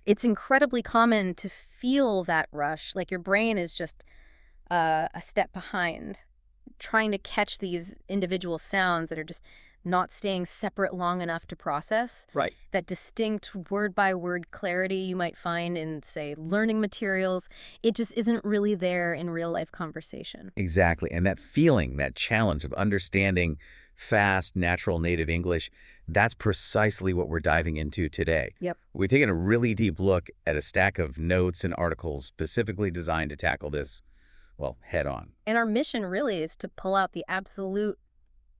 It's incredibly common to feel that rush, like your brain is just a step behind, trying to catch these individual sounds that are just not staying separate long enough to process. Right. That distinct word-by-word clarity you might find in, say, learning materials, it just isn't really there in real-life conversation. Exactly. And that feeling, that challenge of understanding fast, natural native English, that's precisely what we're diving into today. Yep. We've taken a really deep look at a stack of notes and articles specifically designed to tackle this, well, head on. And our mission really is to pull out the absolute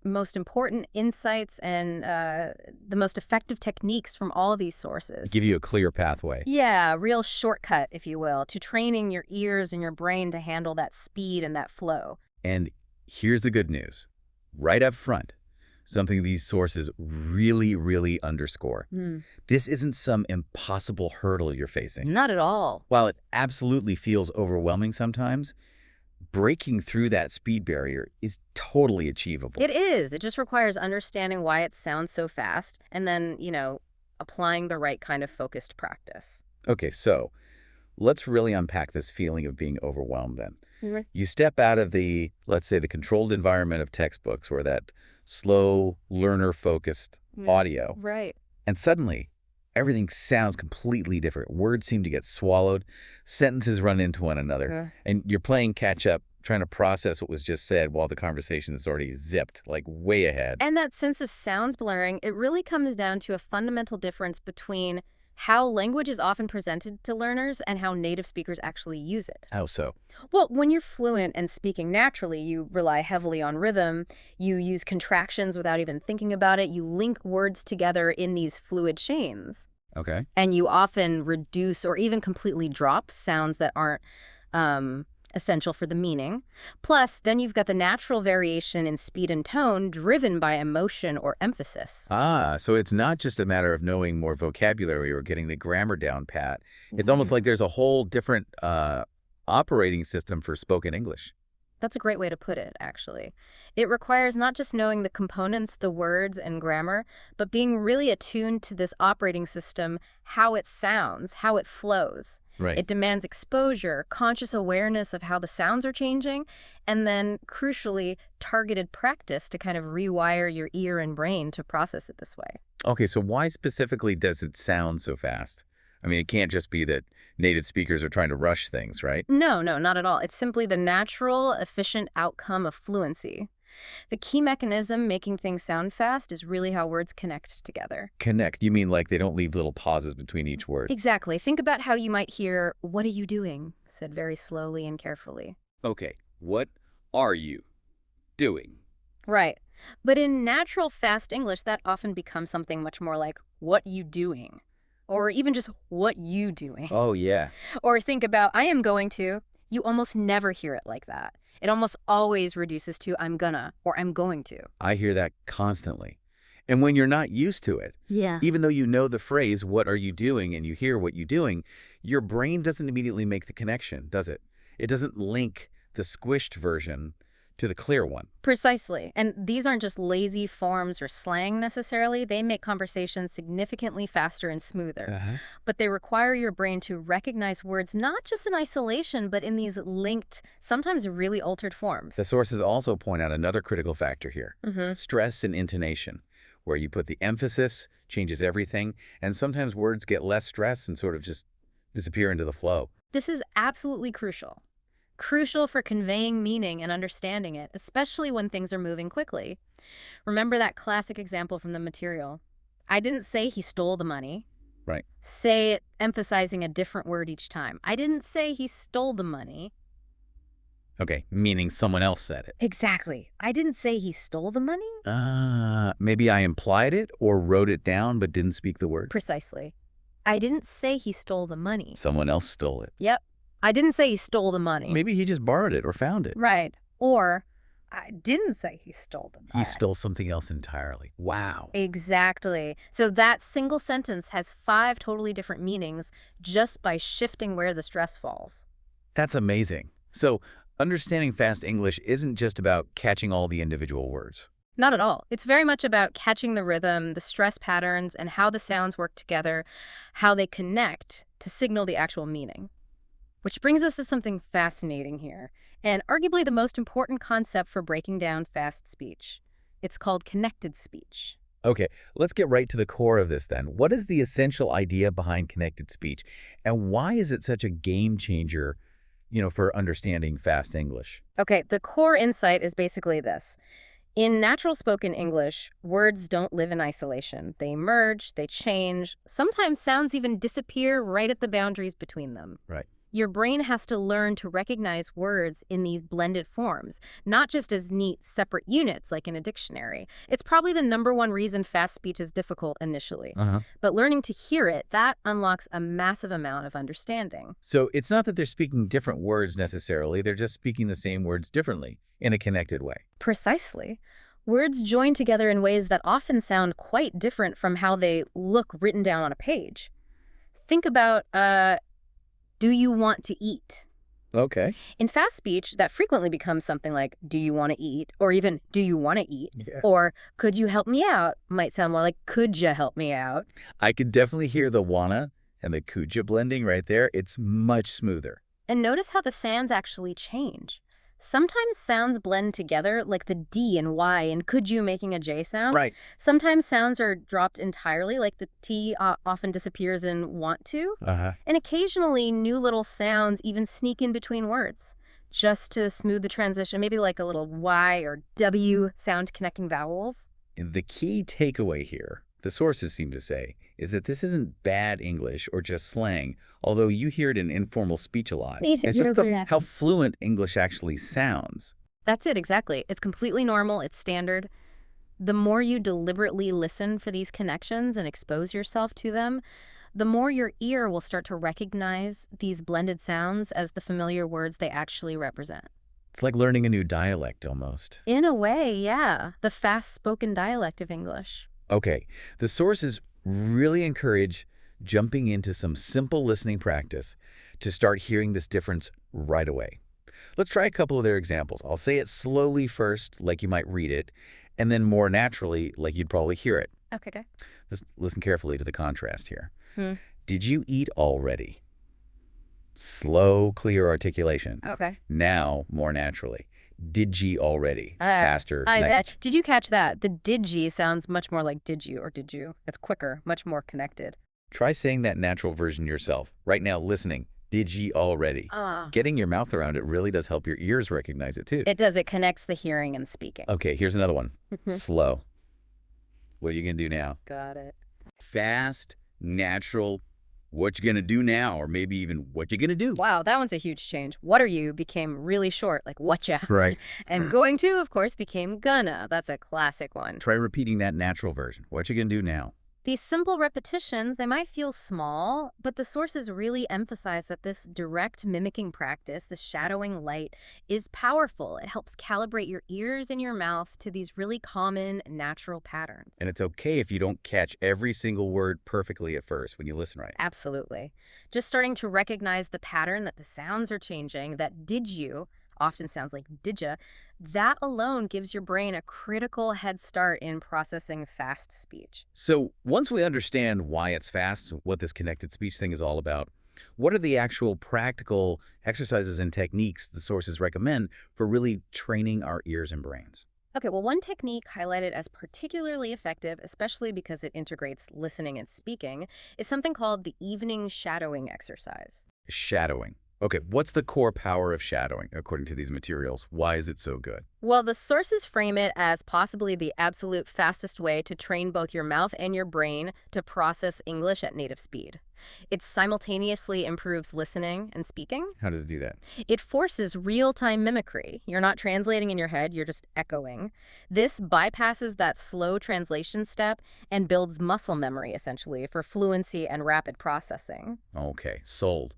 most important insights and the most effective techniques from all of these sources. Give you a clear pathway. Yeah, a real shortcut, if you will, to training your ears and your brain to handle that speed and that flow. And here's the good news. Right up front, something these sources really underscore. This isn't some impossible hurdle you're facing. Not at all. While it absolutely feels overwhelming sometimes, breaking through that speed barrier is totally achievable. It is. It just requires understanding why it sounds so fast and then, applying the right kind of focused practice. Okay, so let's really unpack this feeling of being overwhelmed then. Mhm. You step out of the, let's say, the controlled environment of textbooks or that slow, learner-focused audio, Right. and suddenly everything sounds completely different. Words seem to get swallowed, sentences run into one another, and you're playing catch-up, trying to process what was just said while the conversation is already zipped, like way ahead. And that sense of sounds blurring, it really comes down to a fundamental difference between how language is often presented to learners and how native speakers actually use it. How so? Well, when you're fluent and speaking naturally, you rely heavily on rhythm, you use contractions without even thinking about it, you link words together in these fluid chains, Okay. and you often reduce or even completely drop sounds that aren't essential for the meaning. Plus, then you've got the natural variation in speed and tone driven by emotion or emphasis. Ah, so it's not just a matter of knowing more vocabulary or getting the grammar down pat. It's almost like there's a whole different operating system for spoken English. That's a great way to put it, actually. It requires not just knowing the components, the words, and grammar, but being really attuned to this operating system, how it sounds, how it flows. Right. It demands exposure, conscious awareness of how the sounds are changing, and then, crucially, targeted practice to kind of rewire your ear and brain to process it this way. Okay, so why specifically does it sound so fast? I mean, it can't just be that native speakers are trying to rush things, right? No, not at all. It's simply the natural, efficient outcome of fluency. The key mechanism making things sound fast is really how words connect together. Connect. You mean like they don't leave little pauses between each word? Exactly. Think about how you might hear, "What are you doing?" said very slowly and carefully. Okay, what are you doing? Right. But in natural, fast English, that often becomes something much more like, "What you doing?" Or even just, "What you doing?" Oh, yeah. Or think about, "I am going to." You almost never hear it like that. It almost always reduces to, "I'm gonna," or "I'm going to." I hear that constantly. And when you're not used to it, Yeah. even though you know the phrase, what are you doing, and you hear what you're doing, your brain doesn't immediately make the connection, does it? It doesn't link the squished version to the clear one. Precisely. And these aren't just lazy forms or slang necessarily. They make conversations significantly faster and smoother. But they require your brain to recognize words not just in isolation, but in these linked, sometimes really altered forms. The sources also point out another critical factor here, stress and intonation, where you put the emphasis changes everything, and sometimes words get less stress and sort of just disappear into the flow. This is absolutely crucial. Crucial for conveying meaning and understanding it, especially when things are moving quickly. Remember that classic example from the material. I didn't say he stole the money. Right. Say it emphasizing a different word each time. I didn't say he stole the money. Okay, meaning someone else said it. Exactly. I didn't say he stole the money. Maybe I implied it or wrote it down but didn't speak the word. Precisely. I didn't say he stole the money. Someone else stole it. Yep. I didn't say he stole the money. Maybe he just borrowed it or found it. Right. Or, I didn't say he stole the money. He stole something else entirely. Wow. Exactly. So that single sentence has 5 totally different meanings just by shifting where the stress falls. That's amazing. So understanding fast English isn't just about catching all the individual words. Not at all. It's very much about catching the rhythm, the stress patterns, and how the sounds work together, how they connect to signal the actual meaning. Which brings us to something fascinating here, and arguably the most important concept for breaking down fast speech. It's called connected speech. Okay, let's get right to the core of this then. What is the essential idea behind connected speech, and why is it such a game changer, for understanding fast English? Okay, the core insight is basically this. In natural spoken English, words don't live in isolation. They merge, they change. Sometimes sounds even disappear right at the boundaries between them. Right. Your brain has to learn to recognize words in these blended forms, not just as neat, separate units like in a dictionary. It's probably the #1 reason fast speech is difficult initially. But learning to hear it, that unlocks a massive amount of understanding. So it's not that they're speaking different words necessarily, they're just speaking the same words differently in a connected way. Precisely. Words join together in ways that often sound quite different from how they look written down on a page. Think about, do you want to eat? Okay. In fast speech, that frequently becomes something like, do you want to eat? Or even, do you want to eat? Yeah. Or, could you help me out? Might sound more like, could you help me out? I could definitely hear the wanna and the kuja blending right there. It's much smoother. And notice how the sounds actually change. Sometimes sounds blend together, like the D and Y and could you making a J sound. Right. Sometimes sounds are dropped entirely, like the T often disappears in want to. And occasionally, new little sounds even sneak in between words, just to smooth the transition, maybe like a little Y or W sound connecting vowels. The key takeaway here, the sources seem to say, is that this isn't bad English or just slang, although you hear it in informal speech a lot. It's just how fluent English actually sounds. That's it, exactly. It's completely normal. It's standard. The more you deliberately listen for these connections and expose yourself to them, the more your ear will start to recognize these blended sounds as the familiar words they actually represent. It's like learning a new dialect almost. In a way, yeah. The fast-spoken dialect of English. Okay, the sources really encourage jumping into some simple listening practice to start hearing this difference right away. Let's try a couple of their examples. I'll say it slowly first, like you might read it, and then more naturally, like you'd probably hear it. Okay. Just listen carefully to the contrast here. Did you eat already? Slow, clear articulation. Okay. Now, more naturally. Did ye already? Faster. Did you catch that? The did ye sounds much more like did you or did you. It's quicker, much more connected. Try saying that natural version yourself. Right now, listening. Did ye already? Getting your mouth around it really does help your ears recognize it, too. It does. It connects the hearing and speaking. Okay, here's another one. Slow. What are you going to do now? Got it. Fast, natural. What you going to do now? Or maybe even what you going to do? Wow, that one's a huge change. What are you became really short, like whatcha. Right. And going to, of course, became gonna. That's a classic one. Try repeating that natural version. What you going to do now? These simple repetitions, they might feel small, but the sources really emphasize that this direct mimicking practice, the shadowing light, is powerful. It helps calibrate your ears and your mouth to these really common, natural patterns. And it's okay if you don't catch every single word perfectly at first when you listen right. Absolutely. Just starting to recognize the pattern that the sounds are changing, that did you often sounds like didja, that alone gives your brain a critical head start in processing fast speech. So once we understand why it's fast, what this connected speech thing is all about, what are the actual practical exercises and techniques the sources recommend for really training our ears and brains? Okay, well, one technique highlighted as particularly effective, especially because it integrates listening and speaking, is something called the evening shadowing exercise. Shadowing. Okay, what's the core power of shadowing, according to these materials? Why is it so good? Well, the sources frame it as possibly the absolute fastest way to train both your mouth and your brain to process English at native speed. It simultaneously improves listening and speaking. How does it do that? It forces real-time mimicry. You're not translating in your head, you're just echoing. This bypasses that slow translation step and builds muscle memory, essentially, for fluency and rapid processing. Okay, sold.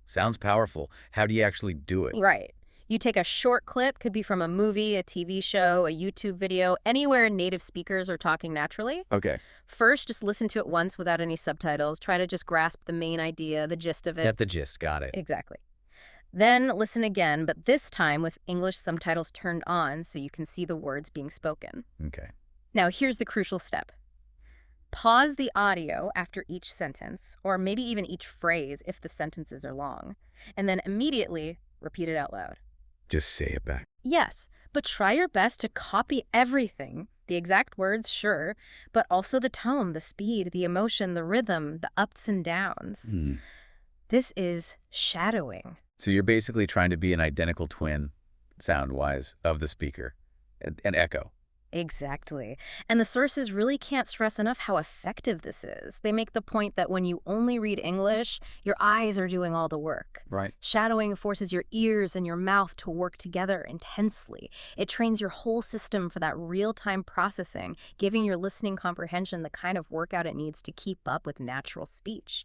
Sounds powerful. How do you actually do it? Right. You take a short clip, could be from a movie, a TV show, a YouTube video, anywhere native speakers are talking naturally. Okay. First, just listen to it once without any subtitles. Try to just grasp the main idea, the gist of it. Get the gist. Got it. Exactly. Then listen again, but this time with English subtitles turned on so you can see the words being spoken. Okay. Now, here's the crucial step. Pause the audio after each sentence, or maybe even each phrase if the sentences are long, and then immediately repeat it out loud. Just say it back. Yes, but try your best to copy everything. The exact words, sure, but also the tone, the speed, the emotion, the rhythm, the ups and downs. This is shadowing. So you're basically trying to be an identical twin, sound-wise, of the speaker, an echo. Exactly. And the sources really can't stress enough how effective this is. They make the point that when you only read English, your eyes are doing all the work. Right. Shadowing forces your ears and your mouth to work together intensely. It trains your whole system for that real-time processing, giving your listening comprehension the kind of workout it needs to keep up with natural speech.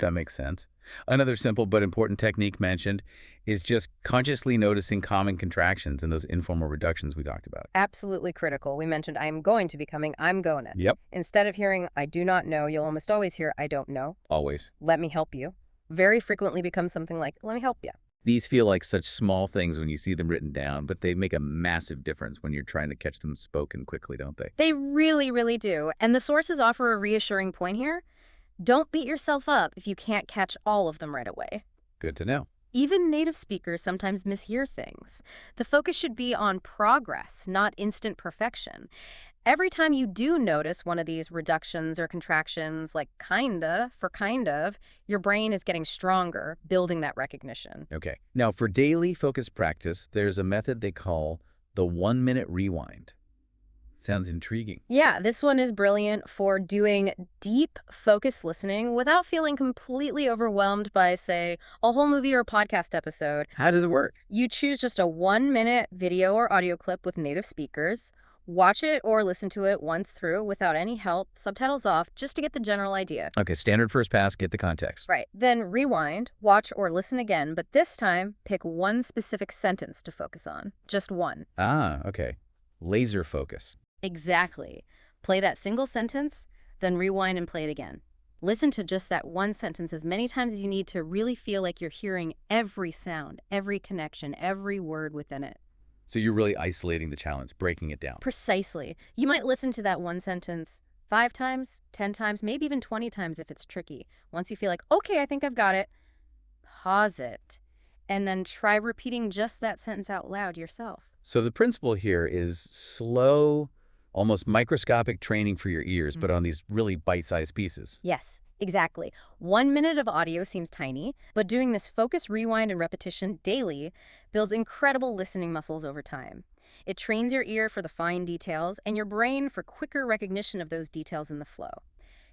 That makes sense. Another simple but important technique mentioned is just consciously noticing common contractions and those informal reductions we talked about. Absolutely critical. We mentioned I am going to becoming I'm going to. Yep. Instead of hearing I do not know, you'll almost always hear I don't know. Always. Let me help you. Very frequently becomes something like let me help you. These feel like such small things when you see them written down, but they make a massive difference when you're trying to catch them spoken quickly, don't they? They really, really do. And the sources offer a reassuring point here. Don't beat yourself up if you can't catch all of them right away. Good to know. Even native speakers sometimes mishear things. The focus should be on progress, not instant perfection. Every time you do notice one of these reductions or contractions, like kinda for kind of, your brain is getting stronger, building that recognition. Okay. Now, for daily focused practice, there's a method they call the 1-minute rewind. Sounds intriguing. Yeah, this one is brilliant for doing deep, focused listening without feeling completely overwhelmed by, say, a whole movie or podcast episode. How does it work? You choose just a 1-minute video or audio clip with native speakers. Watch it or listen to it once through without any help, subtitles off, just to get the general idea. Okay, standard first pass, get the context. Right. Then rewind, watch or listen again, but this time pick one specific sentence to focus on. Just one. Ah, okay. Laser focus. Exactly. Play that single sentence, then rewind and play it again. Listen to just that one sentence as many times as you need to really feel like you're hearing every sound, every connection, every word within it. So you're really isolating the challenge, breaking it down. Precisely. You might listen to that one sentence 5 times, 10 times, maybe even 20 times if it's tricky. Once you feel like, okay, I think I've got it, pause it, and then try repeating just that sentence out loud yourself. So the principle here is slow, almost microscopic training for your ears, but on these really bite-sized pieces. Yes, exactly. 1 minute of audio seems tiny, but doing this focus, rewind, and repetition daily builds incredible listening muscles over time. It trains your ear for the fine details and your brain for quicker recognition of those details in the flow.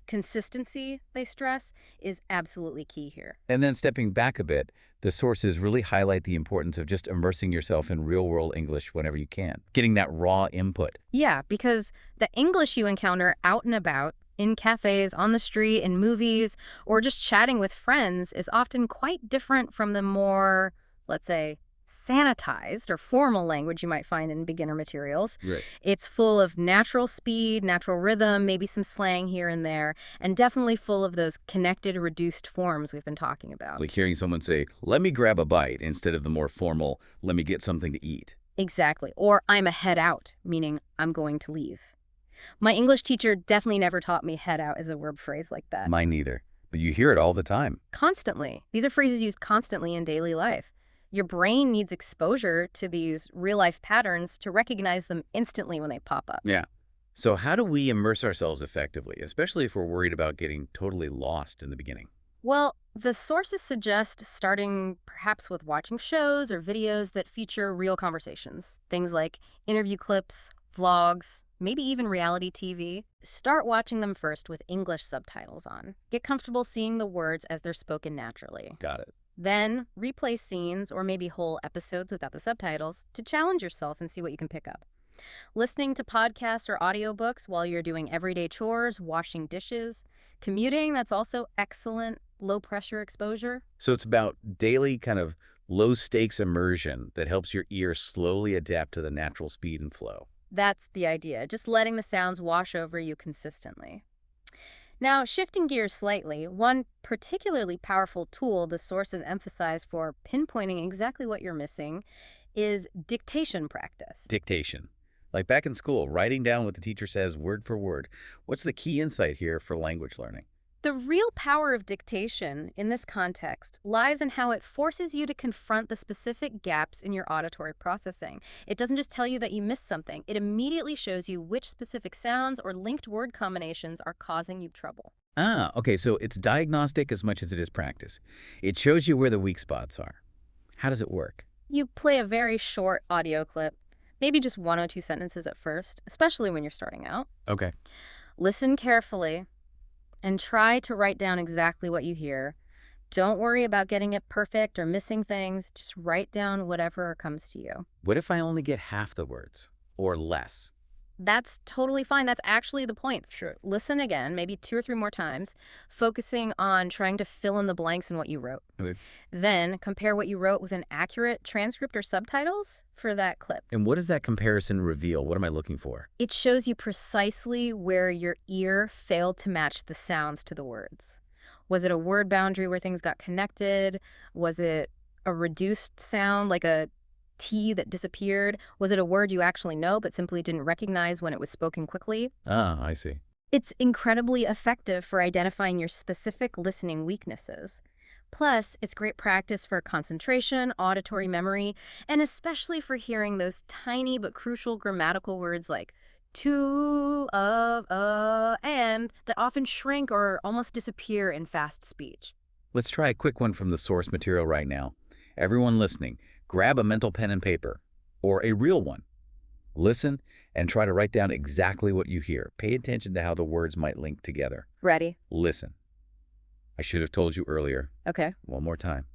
Consistency, they stress, is absolutely key here. And then stepping back a bit, the sources really highlight the importance of just immersing yourself in real-world English whenever you can, getting that raw input. Yeah, because the English you encounter out and about, in cafes, on the street, in movies, or just chatting with friends is often quite different from the more, let's say, sanitized or formal language you might find in beginner materials. Right. It's full of natural speed, natural rhythm, maybe some slang here and there, and definitely full of those connected, reduced forms we've been talking about. Like hearing someone say, let me grab a bite, instead of the more formal, let me get something to eat. Exactly. Or I'm a head out, meaning I'm going to leave. My English teacher definitely never taught me head out as a verb phrase like that. Mine neither. But you hear it all the time. Constantly. These are phrases used constantly in daily life. Your brain needs exposure to these real-life patterns to recognize them instantly when they pop up. Yeah. So how do we immerse ourselves effectively, especially if we're worried about getting totally lost in the beginning? Well, the sources suggest starting perhaps with watching shows or videos that feature real conversations. Things like interview clips, vlogs, maybe even reality TV. Start watching them first with English subtitles on. Get comfortable seeing the words as they're spoken naturally. Got it. Then replay scenes or maybe whole episodes without the subtitles to challenge yourself and see what you can pick up. Listening to podcasts or audiobooks while you're doing everyday chores, washing dishes, commuting, that's also excellent low-pressure exposure. So it's about daily kind of low-stakes immersion that helps your ear slowly adapt to the natural speed and flow. That's the idea, just letting the sounds wash over you consistently. Now, shifting gears slightly, one particularly powerful tool the sources emphasize for pinpointing exactly what you're missing is dictation practice. Dictation. Like back in school, writing down what the teacher says word for word. What's the key insight here for language learning? The real power of dictation in this context lies in how it forces you to confront the specific gaps in your auditory processing. It doesn't just tell you that you missed something, it immediately shows you which specific sounds or linked word combinations are causing you trouble. Ah, okay, so it's diagnostic as much as it is practice. It shows you where the weak spots are. How does it work? You play a very short audio clip, maybe just 1 or 2 sentences at first, especially when you're starting out. Okay. Listen carefully and try to write down exactly what you hear. Don't worry about getting it perfect or missing things. Just write down whatever comes to you. What if I only get half the words or less? That's totally fine. That's actually the point. Sure. Listen again, maybe 2 or 3 more times, focusing on trying to fill in the blanks in what you wrote. Okay. Then compare what you wrote with an accurate transcript or subtitles for that clip. And what does that comparison reveal? What am I looking for? It shows you precisely where your ear failed to match the sounds to the words. Was it a word boundary where things got connected? Was it a reduced sound like a T that disappeared? Was it a word you actually know but simply didn't recognize when it was spoken quickly? Ah, I see. It's incredibly effective for identifying your specific listening weaknesses. Plus, it's great practice for concentration, auditory memory, and especially for hearing those tiny but crucial grammatical words like to, of, and that often shrink or almost disappear in fast speech. Let's try a quick one from the source material right now. Everyone listening, grab a mental pen and paper, or a real one. Listen and try to write down exactly what you hear. Pay attention to how the words might link together. Ready? Listen. I should have told you earlier. Okay. One more time.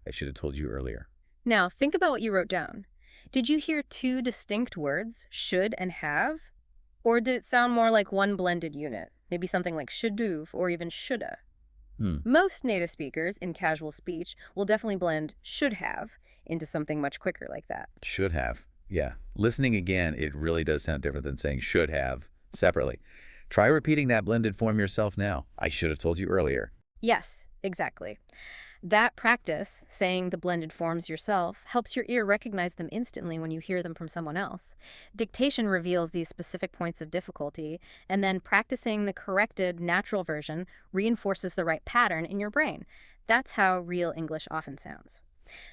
I should have told you earlier. Now, think about what you wrote down. Did you hear 2 distinct words, should and have? Or did it sound more like one blended unit? Maybe something like should've or even shoulda. Most native speakers in casual speech will definitely blend should have into something much quicker like that. Should have. Yeah. Listening again, it really does sound different than saying should have separately. Try repeating that blended form yourself now. I should have told you earlier. Yes, exactly. That practice, saying the blended forms yourself, helps your ear recognize them instantly when you hear them from someone else. Dictation reveals these specific points of difficulty, and then practicing the corrected natural version reinforces the right pattern in your brain. That's how real English often sounds.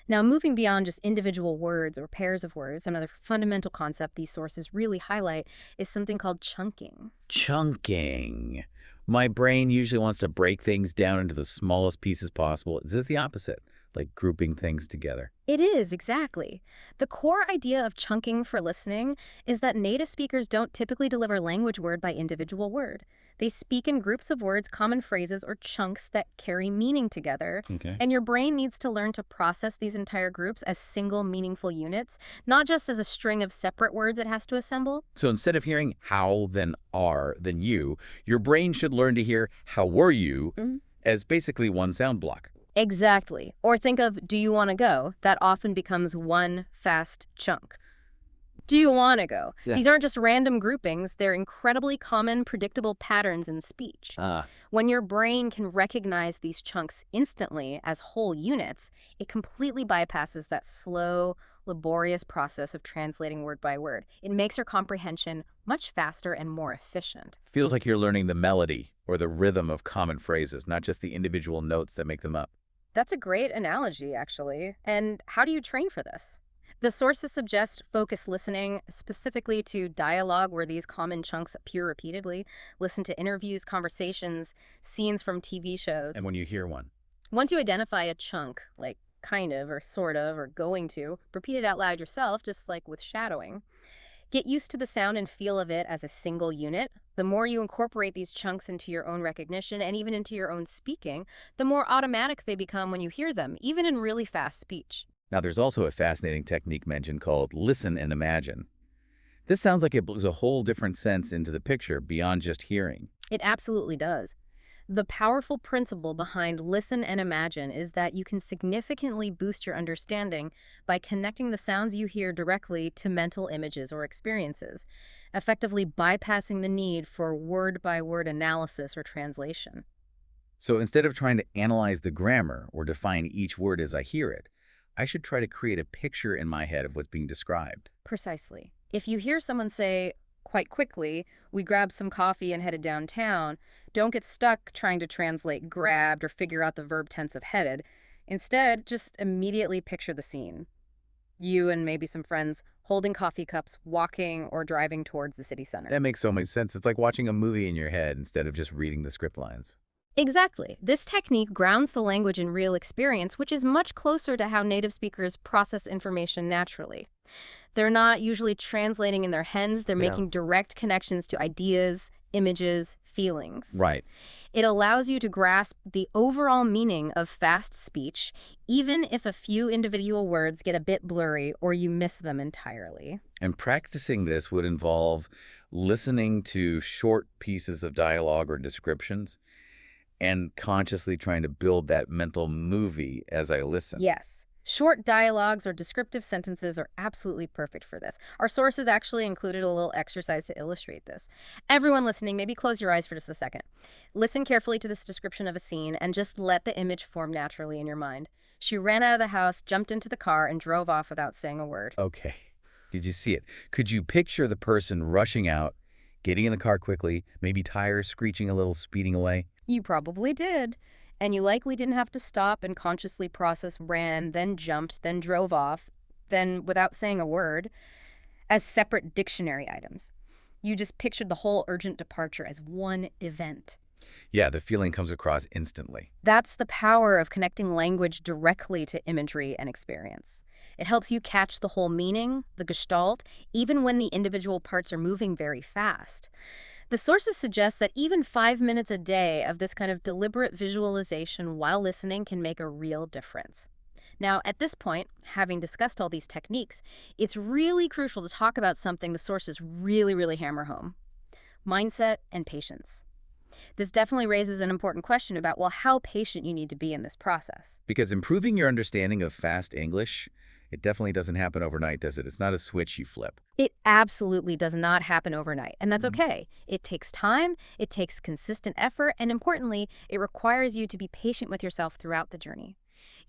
Now, moving beyond just individual words or pairs of words, another fundamental concept these sources really highlight is something called chunking. Chunking. My brain usually wants to break things down into the smallest pieces possible. Is this the opposite? Like grouping things together? It is, exactly. The core idea of chunking for listening is that native speakers don't typically deliver language word by individual word. They speak in groups of words, common phrases, or chunks that carry meaning together. Okay. And your brain needs to learn to process these entire groups as single meaningful units, not just as a string of separate words it has to assemble. So instead of hearing how, then are, then you, your brain should learn to hear how were you as basically one sound block. Exactly. Or think of do you want to go? That often becomes one fast chunk. Do you want to go? Yeah. These aren't just random groupings. They're incredibly common, predictable patterns in speech. When your brain can recognize these chunks instantly as whole units, it completely bypasses that slow, laborious process of translating word by word. It makes your comprehension much faster and more efficient. Feels like you're learning the melody or the rhythm of common phrases, not just the individual notes that make them up. That's a great analogy, actually. And how do you train for this? The sources suggest focused listening, specifically to dialogue where these common chunks appear repeatedly. Listen to interviews, conversations, scenes from TV shows. And when you hear one. Once you identify a chunk, like kind of or sort of or going to, repeat it out loud yourself, just like with shadowing. Get used to the sound and feel of it as a single unit. The more you incorporate these chunks into your own recognition and even into your own speaking, the more automatic they become when you hear them, even in really fast speech. Now, there's also a fascinating technique mentioned called listen and imagine. This sounds like it brings a whole different sense into the picture beyond just hearing. It absolutely does. The powerful principle behind listen and imagine is that you can significantly boost your understanding by connecting the sounds you hear directly to mental images or experiences, effectively bypassing the need for word-by-word analysis or translation. So instead of trying to analyze the grammar or define each word as I hear it, I should try to create a picture in my head of what's being described. Precisely. If you hear someone say, quite quickly, "We grabbed some coffee and headed downtown," don't get stuck trying to translate grabbed or figure out the verb tense of headed. Instead, just immediately picture the scene. You and maybe some friends holding coffee cups, walking or driving towards the city center. That makes so much sense. It's like watching a movie in your head instead of just reading the script lines. Exactly. This technique grounds the language in real experience, which is much closer to how native speakers process information naturally. They're not usually translating in their heads, they're Yeah. making direct connections to ideas, images, feelings. Right. It allows you to grasp the overall meaning of fast speech, even if a few individual words get a bit blurry or you miss them entirely. And practicing this would involve listening to short pieces of dialogue or descriptions and consciously trying to build that mental movie as I listen. Yes. Short dialogues or descriptive sentences are absolutely perfect for this. Our sources actually included a little exercise to illustrate this. Everyone listening, maybe close your eyes for just a second. Listen carefully to this description of a scene and just let the image form naturally in your mind. She ran out of the house, jumped into the car, and drove off without saying a word. Okay. Did you see it? Could you picture the person rushing out, getting in the car quickly, maybe tires screeching a little, speeding away? You probably did. And you likely didn't have to stop and consciously process ran, then jumped, then drove off, then without saying a word, as separate dictionary items. You just pictured the whole urgent departure as one event. Yeah, the feeling comes across instantly. That's the power of connecting language directly to imagery and experience. It helps you catch the whole meaning, the gestalt, even when the individual parts are moving very fast. The sources suggest that even 5 minutes a day of this kind of deliberate visualization while listening can make a real difference. Now, at this point, having discussed all these techniques, it's really crucial to talk about something the sources really hammer home: mindset and patience. This definitely raises an important question about, well, how patient you need to be in this process. Because improving your understanding of fast English, it definitely doesn't happen overnight, does it? It's not a switch you flip. It absolutely does not happen overnight, and that's okay. It takes time, it takes consistent effort, and importantly, it requires you to be patient with yourself throughout the journey.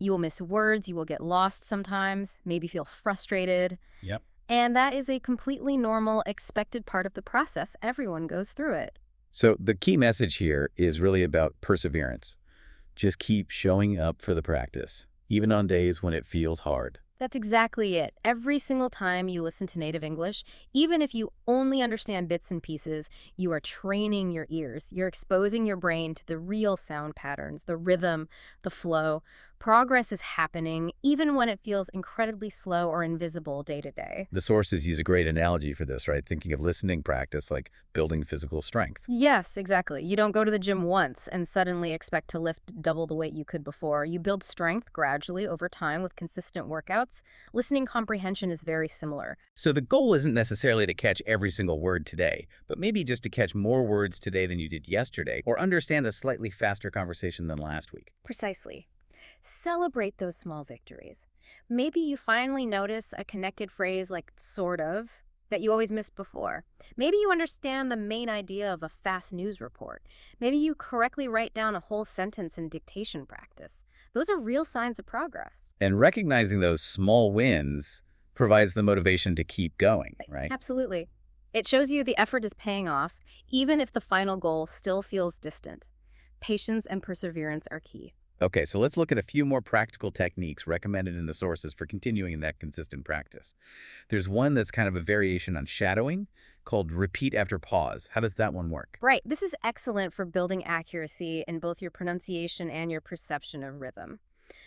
You will miss words, you will get lost sometimes, maybe feel frustrated. Yep. And that is a completely normal, expected part of the process. Everyone goes through it. So the key message here is really about perseverance. Just keep showing up for the practice, even on days when it feels hard. That's exactly it. Every single time you listen to native English, even if you only understand bits and pieces, you are training your ears. You're exposing your brain to the real sound patterns, the rhythm, the flow. Progress is happening, even when it feels incredibly slow or invisible day to day. The sources use a great analogy for this, right? Thinking of listening practice like building physical strength. Yes, exactly. You don't go to the gym once and suddenly expect to lift double the weight you could before. You build strength gradually over time with consistent workouts. Listening comprehension is very similar. So the goal isn't necessarily to catch every single word today, but maybe just to catch more words today than you did yesterday, or understand a slightly faster conversation than last week. Precisely. Celebrate those small victories. Maybe you finally notice a connected phrase like sort of that you always missed before. Maybe you understand the main idea of a fast news report. Maybe you correctly write down a whole sentence in dictation practice. Those are real signs of progress. And recognizing those small wins provides the motivation to keep going, right? Absolutely. It shows you the effort is paying off, even if the final goal still feels distant. Patience and perseverance are key. Okay, so let's look at a few more practical techniques recommended in the sources for continuing in that consistent practice. There's one that's kind of a variation on shadowing called repeat after pause. How does that one work? Right. This is excellent for building accuracy in both your pronunciation and your perception of rhythm.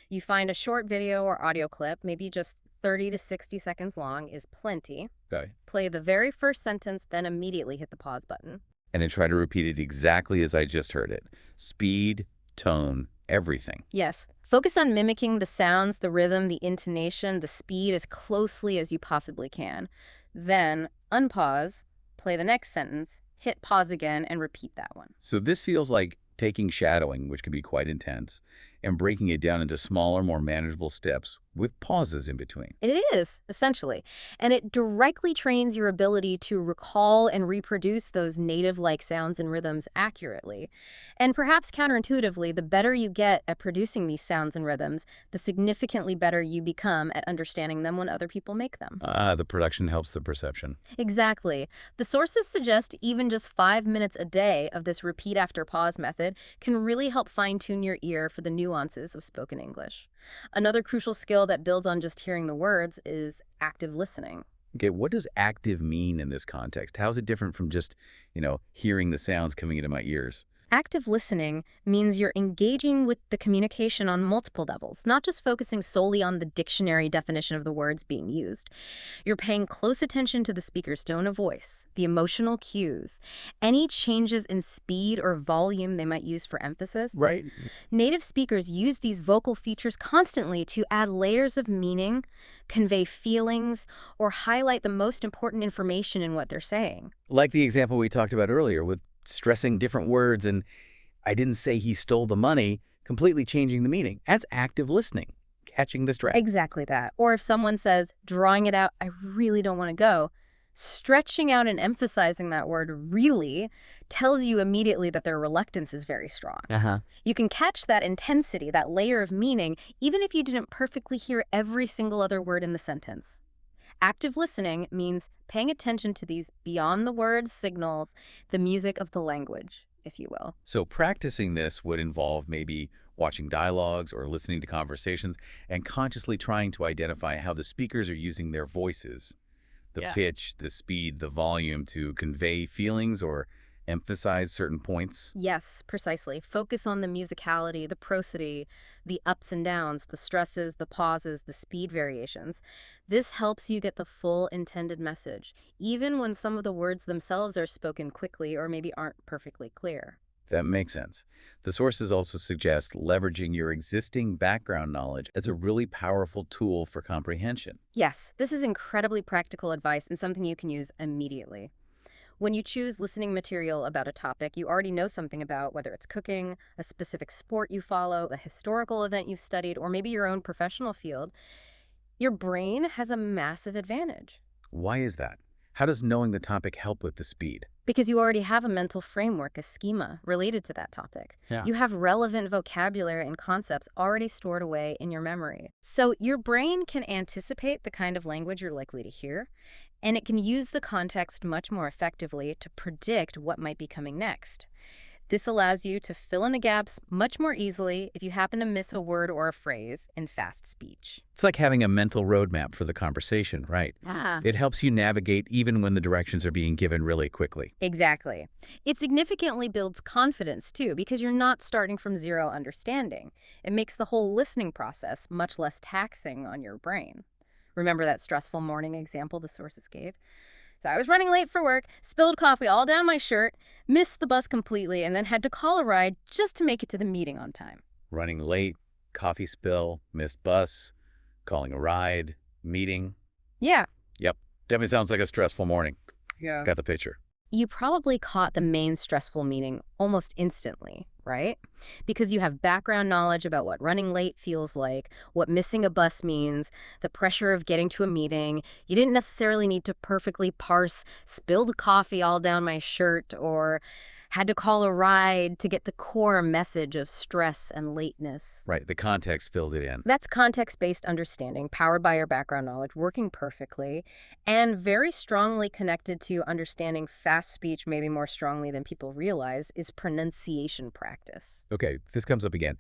You find a short video or audio clip, maybe just 30 to 60 seconds long, is plenty. Okay. Play the very first sentence, then immediately hit the pause button. And then try to repeat it exactly as I just heard it. Speed, tone, everything. Yes. Focus on mimicking the sounds, the rhythm, the intonation, the speed as closely as you possibly can. Then unpause, play the next sentence, hit pause again, and repeat that one. So this feels like taking shadowing, which can be quite intense, and breaking it down into smaller, more manageable steps with pauses in between. It is, essentially. And it directly trains your ability to recall and reproduce those native-like sounds and rhythms accurately. And perhaps counterintuitively, the better you get at producing these sounds and rhythms, the significantly better you become at understanding them when other people make them. The production helps the perception. Exactly. The sources suggest even just 5 minutes a day of this repeat after pause method can really help fine-tune your ear for the nuances of spoken English. Another crucial skill that builds on just hearing the words is active listening. Okay, what does active mean in this context? How is it different from just, hearing the sounds coming into my ears? Active listening means you're engaging with the communication on multiple levels, not just focusing solely on the dictionary definition of the words being used. You're paying close attention to the speaker's tone of voice, the emotional cues, any changes in speed or volume they might use for emphasis. Right. Native speakers use these vocal features constantly to add layers of meaning, convey feelings, or highlight the most important information in what they're saying. Like the example we talked about earlier with stressing different words and I didn't say he stole the money, completely changing the meaning. That's active listening, catching the stress. Exactly that. Or if someone says, drawing it out, I really don't want to go, stretching out and emphasizing that word really tells you immediately that their reluctance is very strong. You can catch that intensity, that layer of meaning, even if you didn't perfectly hear every single other word in the sentence. Active listening means paying attention to these beyond the words signals, the music of the language, if you will. So practicing this would involve maybe watching dialogues or listening to conversations and consciously trying to identify how the speakers are using their voices, the pitch, the speed, the volume to convey feelings or emphasize certain points. Yes, precisely. Focus on the musicality, the prosody, the ups and downs, the stresses, the pauses, the speed variations. This helps you get the full intended message, even when some of the words themselves are spoken quickly or maybe aren't perfectly clear. That makes sense. The sources also suggest leveraging your existing background knowledge as a really powerful tool for comprehension. Yes, this is incredibly practical advice and something you can use immediately. When you choose listening material about a topic you already know something about, whether it's cooking, a specific sport you follow, a historical event you've studied, or maybe your own professional field, your brain has a massive advantage. Why is that? How does knowing the topic help with the speed? Because you already have a mental framework, a schema, related to that topic. You have relevant vocabulary and concepts already stored away in your memory. So your brain can anticipate the kind of language you're likely to hear, and it can use the context much more effectively to predict what might be coming next. This allows you to fill in the gaps much more easily if you happen to miss a word or a phrase in fast speech. It's like having a mental roadmap for the conversation, right? It helps you navigate even when the directions are being given really quickly. Exactly. It significantly builds confidence, too, because you're not starting from zero understanding. It makes the whole listening process much less taxing on your brain. Remember that stressful morning example the sources gave? So I was running late for work, spilled coffee all down my shirt, missed the bus completely, and then had to call a ride just to make it to the meeting on time. Running late, coffee spill, missed bus, calling a ride, meeting. Yeah. Yep. Definitely sounds like a stressful morning. Yeah. Got the picture. You probably caught the main stressful meaning almost instantly, right? Because you have background knowledge about what running late feels like, what missing a bus means, the pressure of getting to a meeting. You didn't necessarily need to perfectly parse spilled coffee all down my shirt or had to call a ride to get the core message of stress and lateness. Right, the context filled it in. That's context-based understanding, powered by your background knowledge, working perfectly, and very strongly connected to understanding fast speech, maybe more strongly than people realize, is pronunciation practice. Okay, this comes up again.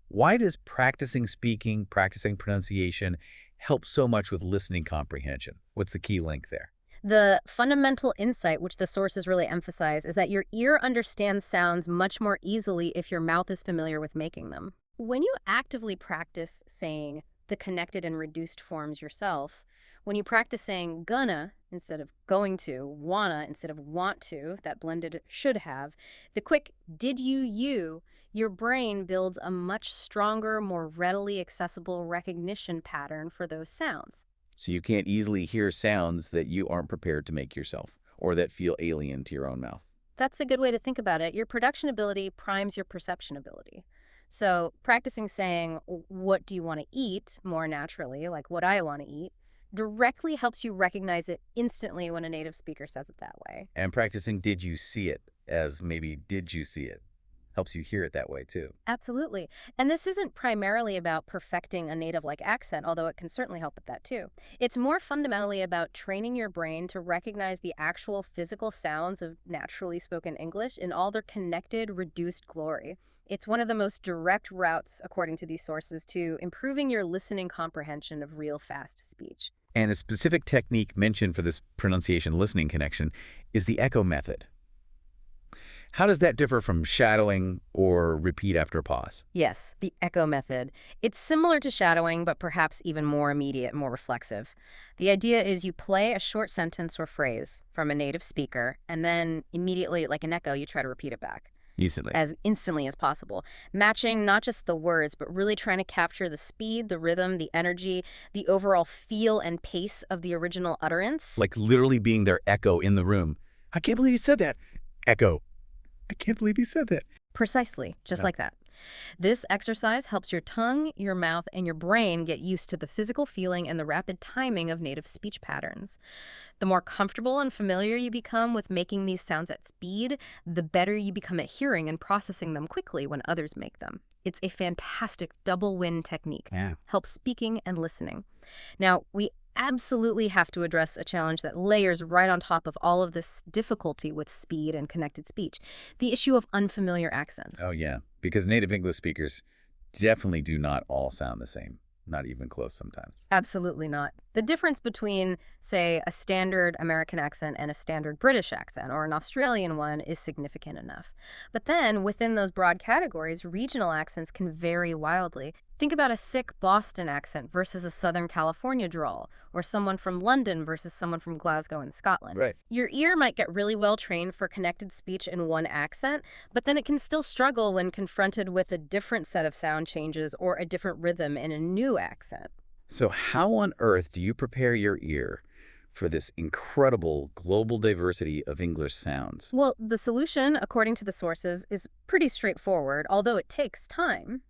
Why does practicing speaking, practicing pronunciation help so much with listening comprehension? What's the key link there? The fundamental insight, which the sources really emphasize, is that your ear understands sounds much more easily if your mouth is familiar with making them. When you actively practice saying the connected and reduced forms yourself, when you practice saying gonna instead of going to, wanna instead of want to, that blended should have, the quick did you, your brain builds a much stronger, more readily accessible recognition pattern for those sounds. So you can't easily hear sounds that you aren't prepared to make yourself or that feel alien to your own mouth. That's a good way to think about it. Your production ability primes your perception ability. So practicing saying, what do you want to eat more naturally, like what I want to eat, directly helps you recognize it instantly when a native speaker says it that way. And practicing did you see it as maybe did you see it helps you hear it that way too. Absolutely. And this isn't primarily about perfecting a native-like accent, although it can certainly help with that too. It's more fundamentally about training your brain to recognize the actual physical sounds of naturally spoken English in all their connected, reduced glory. It's one of the most direct routes, according to these sources, to improving your listening comprehension of real fast speech. And a specific technique mentioned for this pronunciation listening connection is the echo method. How does that differ from shadowing or repeat after a pause? Yes, the echo method. It's similar to shadowing, but perhaps even more immediate, more reflexive. The idea is you play a short sentence or phrase from a native speaker, and then immediately, like an echo, you try to repeat it back. As instantly as possible, matching not just the words, but really trying to capture the speed, the rhythm, the energy, the overall feel and pace of the original utterance. Like literally being their echo in the room. I can't believe you said that. Echo. I can't believe you said that. Precisely, just like that. This exercise helps your tongue, your mouth, and your brain get used to the physical feeling and the rapid timing of native speech patterns. The more comfortable and familiar you become with making these sounds at speed, the better you become at hearing and processing them quickly when others make them. It's a fantastic double win technique. Yeah. Helps speaking and listening. Now, we absolutely have to address a challenge that layers right on top of all of this difficulty with speed and connected speech, the issue of unfamiliar accents. Oh, yeah. Because native English speakers definitely do not all sound the same. Not even close sometimes. Absolutely not. The difference between, say, a standard American accent and a standard British accent or an Australian one is significant enough. But then, within those broad categories, regional accents can vary wildly. Think about a thick Boston accent versus a Southern California drawl, or someone from London versus someone from Glasgow in Scotland. Right. Your ear might get really well trained for connected speech in one accent, but then it can still struggle when confronted with a different set of sound changes or a different rhythm in a new accent. So how on earth do you prepare your ear for this incredible global diversity of English sounds? Well, the solution, according to the sources, is pretty straightforward, although it takes time.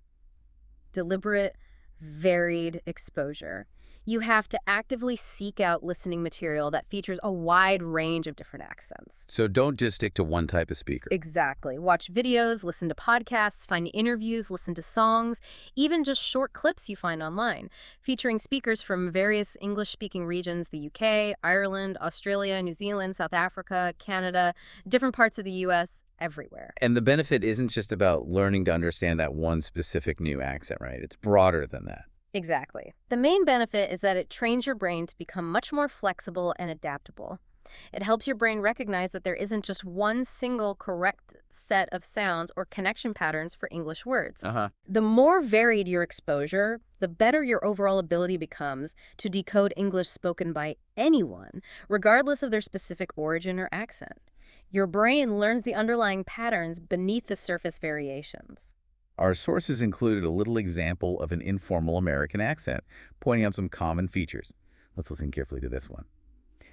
Deliberate, varied exposure. You have to actively seek out listening material that features a wide range of different accents. So don't just stick to one type of speaker. Exactly. Watch videos, listen to podcasts, find interviews, listen to songs, even just short clips you find online, featuring speakers from various English-speaking regions, the UK, Ireland, Australia, New Zealand, South Africa, Canada, different parts of the US, everywhere. And the benefit isn't just about learning to understand that one specific new accent, right? It's broader than that. Exactly. The main benefit is that it trains your brain to become much more flexible and adaptable. It helps your brain recognize that there isn't just one single correct set of sounds or connection patterns for English words. The more varied your exposure, the better your overall ability becomes to decode English spoken by anyone, regardless of their specific origin or accent. Your brain learns the underlying patterns beneath the surface variations. Our sources included a little example of an informal American accent, pointing out some common features. Let's listen carefully to this one.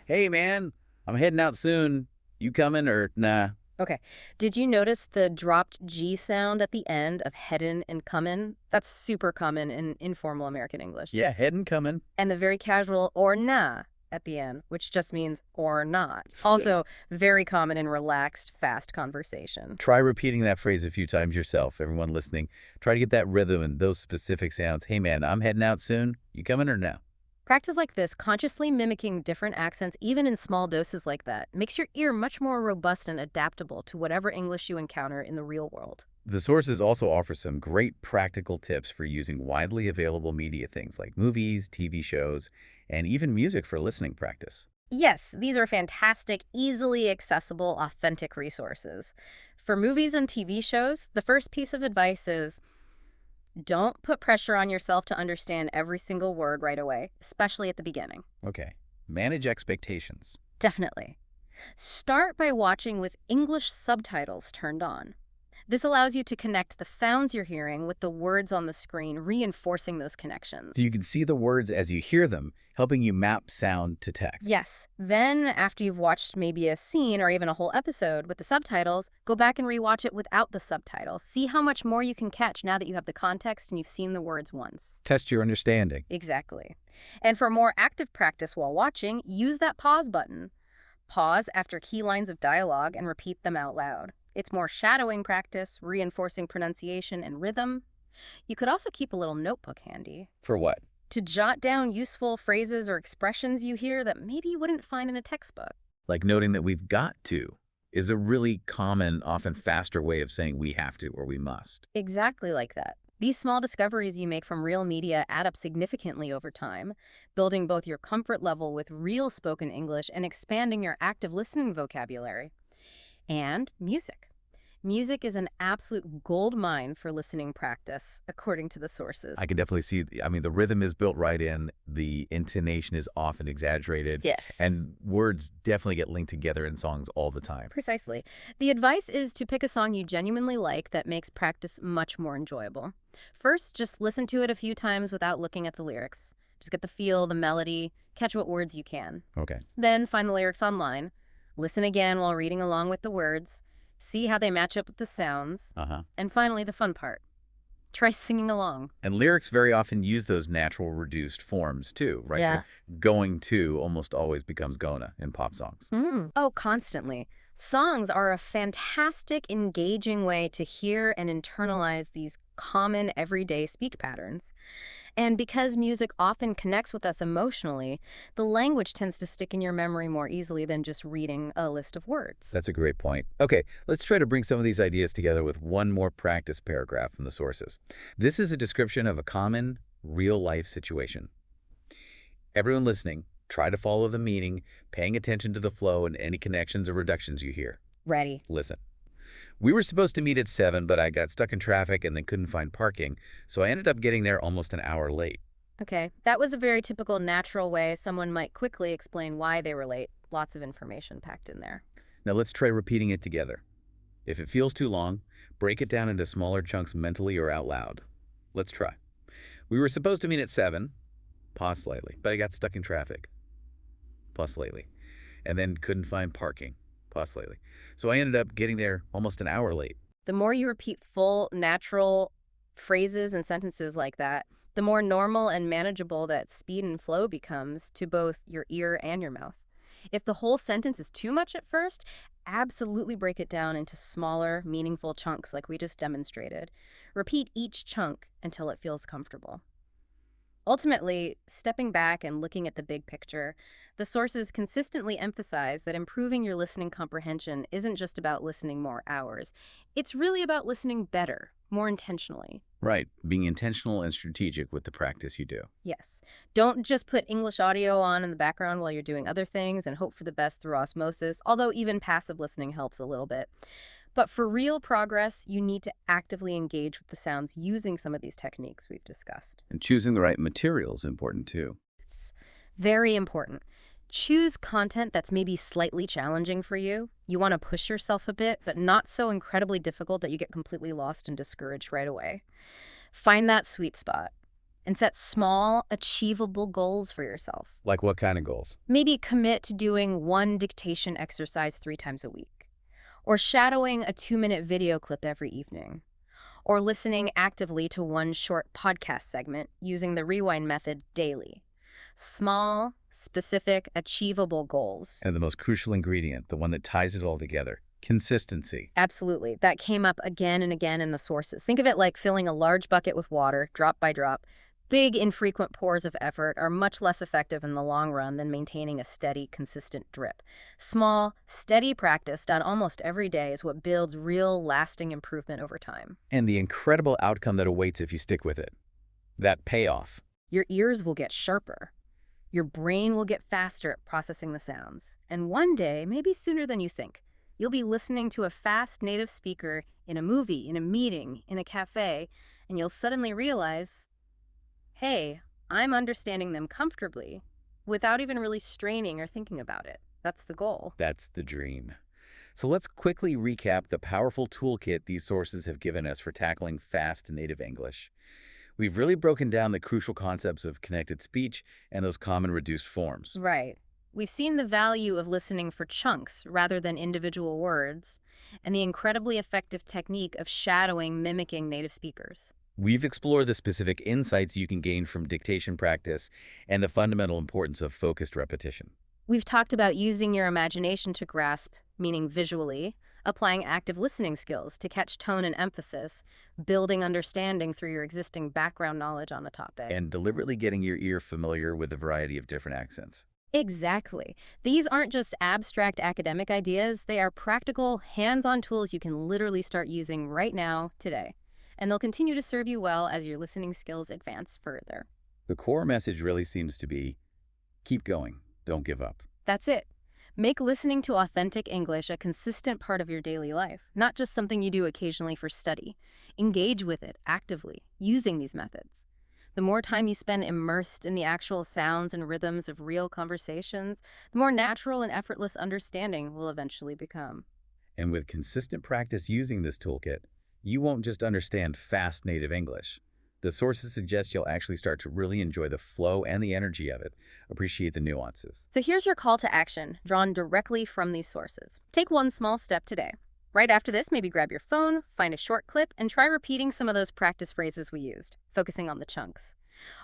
Hey, man, I'm heading out soon. You coming or nah? Okay. Did you notice the dropped G sound at the end of headin' and comin'? That's super common in informal American English. Yeah, heading coming. And the very casual or nah at the end, which just means or not. Also very common in relaxed, fast conversation. Try repeating that phrase a few times yourself, everyone listening. Try to get that rhythm and those specific sounds. Hey, man, I'm heading out soon. You coming or no? Practice like this, consciously mimicking different accents, even in small doses like that, makes your ear much more robust and adaptable to whatever English you encounter in the real world. The sources also offer some great practical tips for using widely available media, things like movies, TV shows, and even music for listening practice. Yes, these are fantastic, easily accessible, authentic resources. For movies and TV shows, the first piece of advice is don't put pressure on yourself to understand every single word right away, especially at the beginning. Okay. Manage expectations. Definitely. Start by watching with English subtitles turned on. This allows you to connect the sounds you're hearing with the words on the screen, reinforcing those connections. So you can see the words as you hear them, helping you map sound to text. Yes. Then, after you've watched maybe a scene or even a whole episode with the subtitles, go back and rewatch it without the subtitles. See how much more you can catch now that you have the context and you've seen the words once. Test your understanding. Exactly. And for more active practice while watching, use that pause button. Pause after key lines of dialogue and repeat them out loud. It's more shadowing practice, reinforcing pronunciation and rhythm. You could also keep a little notebook handy. For what? To jot down useful phrases or expressions you hear that maybe you wouldn't find in a textbook. Like noting that we've got to is a really common, often faster way of saying we have to or we must. Exactly like that. These small discoveries you make from real media add up significantly over time, building both your comfort level with real spoken English and expanding your active listening vocabulary. And music. Music is an absolute gold mine for listening practice, according to the sources. I can definitely see, the rhythm is built right in, the intonation is often exaggerated. Yes. And words definitely get linked together in songs all the time. Precisely. The advice is to pick a song you genuinely like that makes practice much more enjoyable. First, just listen to it a few times without looking at the lyrics. Just get the feel, the melody, catch what words you can. Okay. Then find the lyrics online. Listen again while reading along with the words. See how they match up with the sounds. And finally, the fun part. Try singing along. And lyrics very often use those natural reduced forms too, right? Yeah. Like going to almost always becomes gonna in pop songs. Oh, constantly. Songs are a fantastic, engaging way to hear and internalize these common everyday speak patterns. And because music often connects with us emotionally, the language tends to stick in your memory more easily than just reading a list of words. That's a great point. Okay, let's try to bring some of these ideas together with one more practice paragraph from the sources. This is a description of a common, real-life situation. Everyone listening, try to follow the meaning, paying attention to the flow and any connections or reductions you hear. Ready. Listen. We were supposed to meet at 7, but I got stuck in traffic and then couldn't find parking, so I ended up getting there almost an hour late. Okay, that was a very typical natural way someone might quickly explain why they were late. Lots of information packed in there. Now let's try repeating it together. If it feels too long, break it down into smaller chunks mentally or out loud. Let's try. We were supposed to meet at 7, pause slightly, but I got stuck in traffic. Pause slightly. And then couldn't find parking. Pause slightly. So I ended up getting there almost an hour late. The more you repeat full, natural phrases and sentences like that, the more normal and manageable that speed and flow becomes to both your ear and your mouth. If the whole sentence is too much at first, absolutely break it down into smaller, meaningful chunks like we just demonstrated. Repeat each chunk until it feels comfortable. Ultimately, stepping back and looking at the big picture, the sources consistently emphasize that improving your listening comprehension isn't just about listening more hours. It's really about listening better, more intentionally. Right, being intentional and strategic with the practice you do. Yes. Don't just put English audio on in the background while you're doing other things and hope for the best through osmosis, although even passive listening helps a little bit. But for real progress, you need to actively engage with the sounds using some of these techniques we've discussed. And choosing the right material is important too. It's very important. Choose content that's maybe slightly challenging for you. You want to push yourself a bit, but not so incredibly difficult that you get completely lost and discouraged right away. Find that sweet spot and set small, achievable goals for yourself. Like what kind of goals? Maybe commit to doing one dictation exercise 3 times a week, or shadowing a 2-minute video clip every evening, or listening actively to one short podcast segment using the rewind method daily. Small, specific, achievable goals. And the most crucial ingredient, the one that ties it all together, consistency. Absolutely. That came up again and again in the sources. Think of it like filling a large bucket with water, drop by drop. Big, infrequent pours of effort are much less effective in the long run than maintaining a steady, consistent drip. Small, steady practice done almost every day is what builds real, lasting improvement over time. And the incredible outcome that awaits if you stick with it. That payoff. Your ears will get sharper. Your brain will get faster at processing the sounds. And one day, maybe sooner than you think, you'll be listening to a fast native speaker in a movie, in a meeting, in a cafe, and you'll suddenly realize, hey, I'm understanding them comfortably without even really straining or thinking about it. That's the goal. That's the dream. So let's quickly recap the powerful toolkit these sources have given us for tackling fast native English. We've really broken down the crucial concepts of connected speech and those common reduced forms. Right. We've seen the value of listening for chunks rather than individual words, and the incredibly effective technique of shadowing mimicking native speakers. We've explored the specific insights you can gain from dictation practice and the fundamental importance of focused repetition. We've talked about using your imagination to grasp, meaning visually, applying active listening skills to catch tone and emphasis, building understanding through your existing background knowledge on a topic. And deliberately getting your ear familiar with a variety of different accents. Exactly. These aren't just abstract academic ideas, they are practical, hands-on tools you can literally start using right now, today. And they'll continue to serve you well as your listening skills advance further. The core message really seems to be, keep going, don't give up. That's it. Make listening to authentic English a consistent part of your daily life, not just something you do occasionally for study. Engage with it actively, using these methods. The more time you spend immersed in the actual sounds and rhythms of real conversations, the more natural and effortless understanding will eventually become. And with consistent practice using this toolkit, you won't just understand fast native English. The sources suggest you'll actually start to really enjoy the flow and the energy of it, appreciate the nuances. So here's your call to action, drawn directly from these sources. Take one small step today. Right after this, maybe grab your phone, find a short clip, and try repeating some of those practice phrases we used, focusing on the chunks.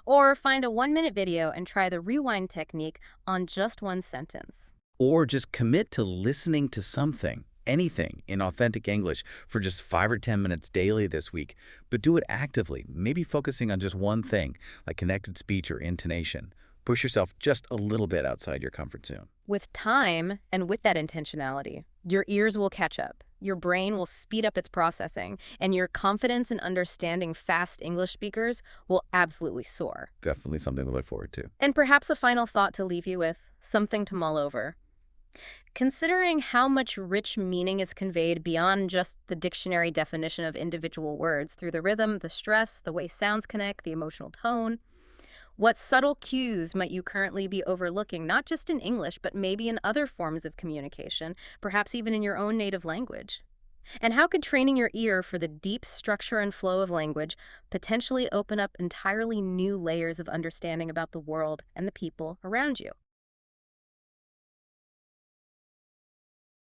Or find a 1-minute video and try the rewind technique on just one sentence. Or just commit to listening to something, anything, in authentic English for just 5 or 10 minutes daily this week, but do it actively, maybe focusing on just one thing, like connected speech or intonation. Push yourself just a little bit outside your comfort zone. With time and with that intentionality, your ears will catch up, your brain will speed up its processing, and your confidence in understanding fast English speakers will absolutely soar. Definitely something to look forward to. And perhaps a final thought to leave you with, something to mull over. Considering how much rich meaning is conveyed beyond just the dictionary definition of individual words through the rhythm, the stress, the way sounds connect, the emotional tone, what subtle cues might you currently be overlooking, not just in English, but maybe in other forms of communication, perhaps even in your own native language? And how could training your ear for the deep structure and flow of language potentially open up entirely new layers of understanding about the world and the people around you?